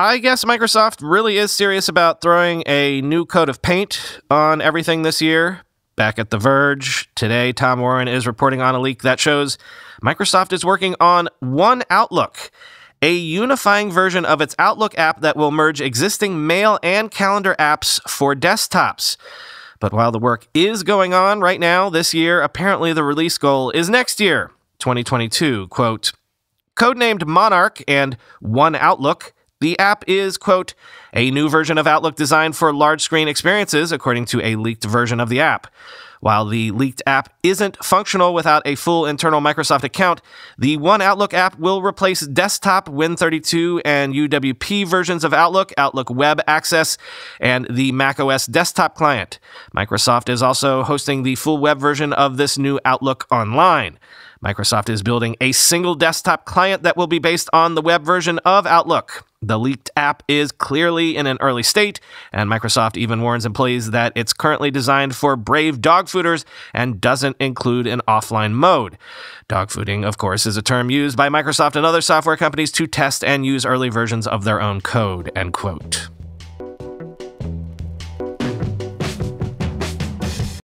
I guess Microsoft really is serious about throwing a new coat of paint on everything this year. Back at The Verge, today Tom Warren is reporting on a leak that shows Microsoft is working on One Outlook, a unifying version of its Outlook app that will merge existing mail and calendar apps for desktops. But while the work is going on right now this year, apparently the release goal is next year, 2022. Quote, codenamed Monarch and One Outlook, the app is, quote, a new version of Outlook designed for large-screen experiences, according to a leaked version of the app. While the leaked app isn't functional without a full internal Microsoft account, the One Outlook app will replace desktop Win32 and UWP versions of Outlook, Outlook Web Access, and the macOS desktop client. Microsoft is also hosting the full web version of this new Outlook Online. Microsoft is building a single desktop client that will be based on the web version of Outlook. The leaked app is clearly in an early state, and Microsoft even warns employees that it's currently designed for brave dogfooders and doesn't include an offline mode. Dogfooding, of course, is a term used by Microsoft and other software companies to test and use early versions of their own code, end quote.